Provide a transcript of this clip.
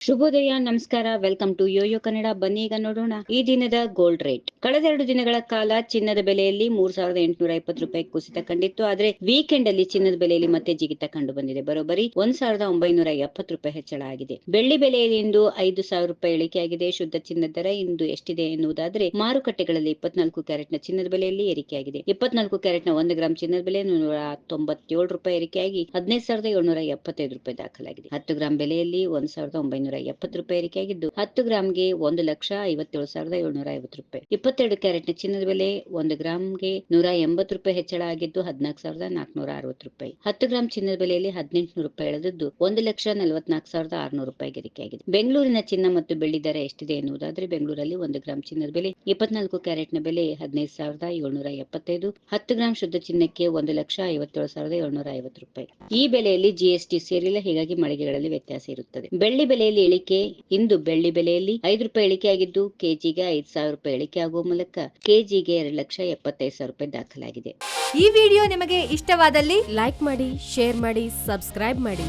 ಶುಭೋದಯ, ನಮಸ್ಕಾರ. Welcome to yoyo Kannada. ಬನ್ನಿ ಈಗ ನೋಡೋಣ ಈ ದಿನದ ಗೋಲ್ಡ್ ರೇಟ್. ಕಳೆದ 2 ದಿನಗಳ ಕಾಲ ಚಿನ್ನದ ಬೆಲೆಯಲ್ಲಿ 3820 ರೂಪಾಯಿ ಕುಸಿತ ಕಂಡಿತ್ತು. ಆದ್ರೆ ವೀಕೆಂಡ್ ಅಲ್ಲಿ ಚಿನ್ನದ ಬೆಲೆಯಲ್ಲಿ ಮತ್ತೆ ಜಿಗಿತ ಕಂಡು ಬಂದಿದೆ. ಬರೋಬ್ಬರಿ 1970 ರೂಪಾಯಿ ಹೆಚ್ಚಳ ಆಗಿದೆ. ಬೆಳ್ಳಿ ಬೆಲೆಯಲ್ಲಿ ಇಂದು 5000 ರೂಪಾಯಿ ಇಳಿಕೆಯಾಗಿದೆ. ಶುದ್ಧ ಚಿನ್ನದ ದರ ಇಂದು ಎಷ್ಟಿದೆ ಎನ್ನುವುದಾದ್ರೆ ಮಾರುಕಟ್ಟೆಗಳಲ್ಲಿ 24 ಕ್ಯಾರೆಟ್ ನ ಚಿನ್ನದ ಬೆಲೆಯಲ್ಲಿ ಏರಿಕೆಯಾಗಿದೆ. 24 ಕ್ಯಾರೆಟ್ ನ 1 ಗ್ರಾಂ ಚಿನ್ನದ ಬೆಲೆ 197 ರೂಪಾಯಿ ಏರಿಕೆಯಾಗಿ 15775 ರೂಪಾಯಿ ದಾಖಲಾಗಿದೆ. 10 ಗ್ರಾಂ ಬೆಲೆಯಲ್ಲಿ 1970 ರೂಪಾಯಿ ಏರಿಕೆಯಾಗಿದ್ದು 10 ಗ್ರಾಂಗೆ 1,57,750 ರೂಪಾಯಿ. 22 ಕ್ಯಾರೆಟ್ ನ ಚಿನ್ನದ ಬೆಲೆ 1 ಗ್ರಾಂಗೆ 180 ರೂಪಾಯಿ ಹೆಚ್ಚಳ ಆಗಿದ್ದು 14,460 ರೂಪಾಯಿ. 10 ಗ್ರಾಂ ಚಿನ್ನದ ಬೆಲೆಯಲ್ಲಿ 1800 ರೂಪಾಯಿ ಇಳಿದಿದ್ದು 1,44,600 ರೂಪಾಯಿ ಏರಿಕೆಯಾಗಿದೆ. ಬೆಂಗಳೂರಿನ ಚಿನ್ನ ಮತ್ತು ಬೆಳ್ಳಿ ದರ ಎಷ್ಟಿದೆ ಎನ್ನುವುದಾದ್ರೆ ಬೆಂಗಳೂರಲ್ಲಿ 1 ಗ್ರಾಂ ಚಿನ್ನದ ಬೆಲೆ 24 ಕ್ಯಾರೆಟ್ ನ ಬೆಲೆ 15,775. 10 ಗ್ರಾಂ ಶುದ್ಧ ಚಿನ್ನಕ್ಕೆ 1,57,750 ರೂಪಾಯಿ. ಈ ಬೆಲೆಯಲ್ಲಿ ಜಿಎಸ್ಟಿ ಸೇರಿಲ್ಲ, ಹೀಗಾಗಿ ಮಳಿಗೆಗಳಲ್ಲಿ ವ್ಯತ್ಯಾಸ ಇರುತ್ತದೆ. ಬೆಳ್ಳಿ ಬೆಲೆಯಲ್ಲಿ ಇಳಿಕೆ. ಇಂದು ಬೆಳ್ಳಿ ಬೆಲೆಯಲ್ಲಿ 5 ರೂಪಾಯಿ ಇಳಿಕೆಯಾಗಿದ್ದು ಕೆಜಿಗೆ 5,000 ರೂಪಾಯಿ ಇಳಿಕೆ ಆಗುವ ಮೂಲಕ ಕೆಜಿಗೆ 2,75,000 ರೂಪಾಯಿ ದಾಖಲಾಗಿದೆ. ಈ ವಿಡಿಯೋ ನಿಮಗೆ ಇಷ್ಟವಾದಲ್ಲಿ ಲೈಕ್ ಮಾಡಿ, ಶೇರ್ ಮಾಡಿ, ಸಬ್ಸ್ಕ್ರೈಬ್ ಮಾಡಿ.